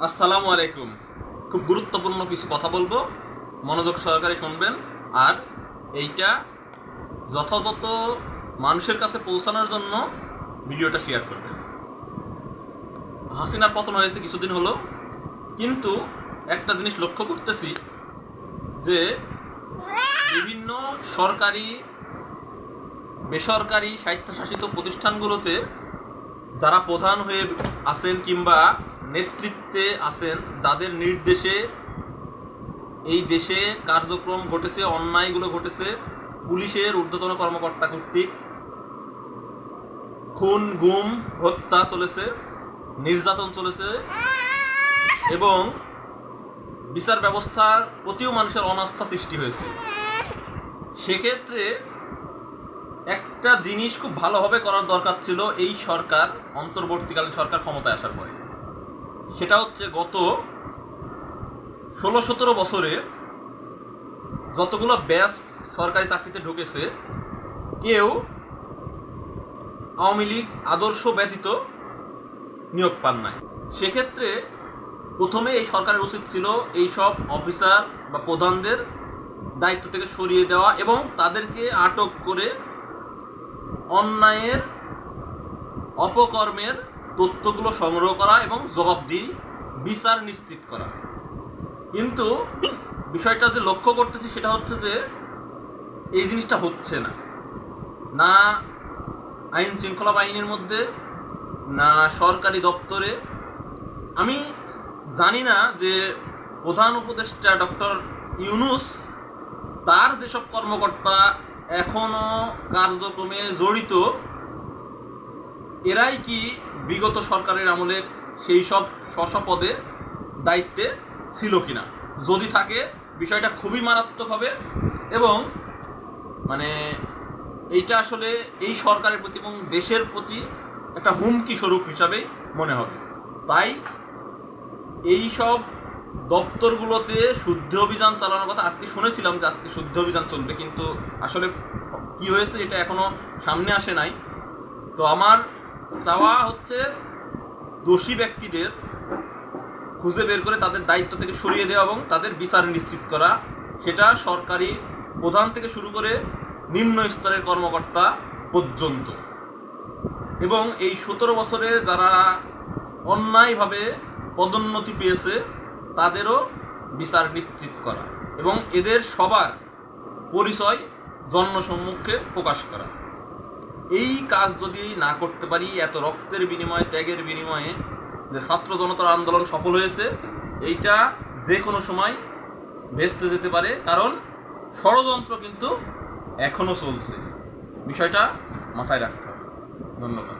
আসসালামু আলাইকুম। খুব গুরুত্বপূর্ণ কিছু কথা বলবো, মনোযোগ সহকারে শুনবেন। আর এইটা যথাযথ মানুষের কাছে পৌঁছানোর জন্য ভিডিওটা শেয়ার করবেন। হাসিনার পতন হয়েছে কিছুদিন হলো, কিন্তু একটা জিনিস লক্ষ্য করতেছি যে বিভিন্ন সরকারি বেসরকারি স্বায়ত্তশাসিত প্রতিষ্ঠানগুলোতে যারা প্রধান হয়ে আছেন কিংবা নেতৃত্বে আছেন, যাদের নির্দেশে এই দেশে কার্যক্রম ঘটেছে, অন্যায়গুলো ঘটেছে, পুলিশের ঊর্ধ্বতন কর্মকর্তা কর্তৃক খুন গুম হত্যা চলেছে, নির্যাতন চলেছে এবং বিচার ব্যবস্থার প্রতিও মানুষের অনাস্থা সৃষ্টি হয়েছে। সেক্ষেত্রে একটা জিনিস খুব ভালোভাবে করার দরকার ছিল এই সরকার, অন্তর্বর্তীকালীন সরকার ক্ষমতায় আসার পরে। সেটা হচ্ছে গত 16-17 বছরে যতগুলো ব্যাচ সরকারি চাকরিতে ঢুকেছে, কেউ আওয়ামী লীগ আদর্শ ব্যতীত নিয়োগ পান নাই। সেক্ষেত্রে প্রথমে এই সরকারের উচিত ছিল এই সব অফিসার বা প্রধানদের দায়িত্ব থেকে সরিয়ে দেওয়া এবং তাদেরকে আটক করে অন্যায়ের অপকর্মের তথ্যগুলো সংগ্রহ করা এবং জবাবদিহি বিচার নিশ্চিত করা। কিন্তু বিষয়টা যে লক্ষ্য করতেছি সেটা হচ্ছে যে এই জিনিসটা হচ্ছে না, না আইন শৃঙ্খলা বাহিনীর মধ্যে, না সরকারি দপ্তরে। আমি জানি না যে প্রধান উপদেষ্টা ডক্টর ইউনূস তার যেসব কর্মকর্তা এখনও কার্যক্রমে জড়িত, এরাই কি বিগত সরকারের আমলে সেই সব স্ব-পদে দায়িত্বে ছিল কিনা। যদি থাকে বিষয়টা খুবই মারাত্মক হবে এবং এইটা আসলে এই সরকারের প্রতি এবং দেশের প্রতি একটা হুমকি স্বরূপ হিসাবেই মনে হবে। তাই এই সব দপ্তরগুলোতে শুদ্ধি অভিযান চালানোর কথা আজকে শুনেছিলাম যে আজকে শুদ্ধি অভিযান চলবে, কিন্তু আসলে কি হয়েছে এটা এখনো সামনে আসে নাই। তো আমার চাওয়া হচ্ছে দোষী ব্যক্তিদের খুঁজে বের করে তাদের দায়িত্ব থেকে সরিয়ে দেওয়া এবং তাদের বিচার নিশ্চিত করা, সেটা সরকারি প্রধান থেকে শুরু করে নিম্ন স্তরের কর্মকর্তা পর্যন্ত। এবং এই 17 বছরে যারা অন্যায়ভাবে পদোন্নতি পেয়েছে তাদেরও বিচার নিশ্চিত করা এবং এদের সবার পরিচয় জনসম্মুখে প্রকাশ করা। এই কাজ যদি না করতে পারি, এত রক্তের বিনিময়ে, ত্যাগের বিনিময়ে যে ছাত্র জনতার আন্দোলন সফল হয়েছে, এইটা যে কোনো সময় ভেস্তে যেতে পারে, কারণ ষড়যন্ত্র কিন্তু এখনও চলছে। বিষয়টা মাথায় রাখতে হবে। ধন্যবাদ।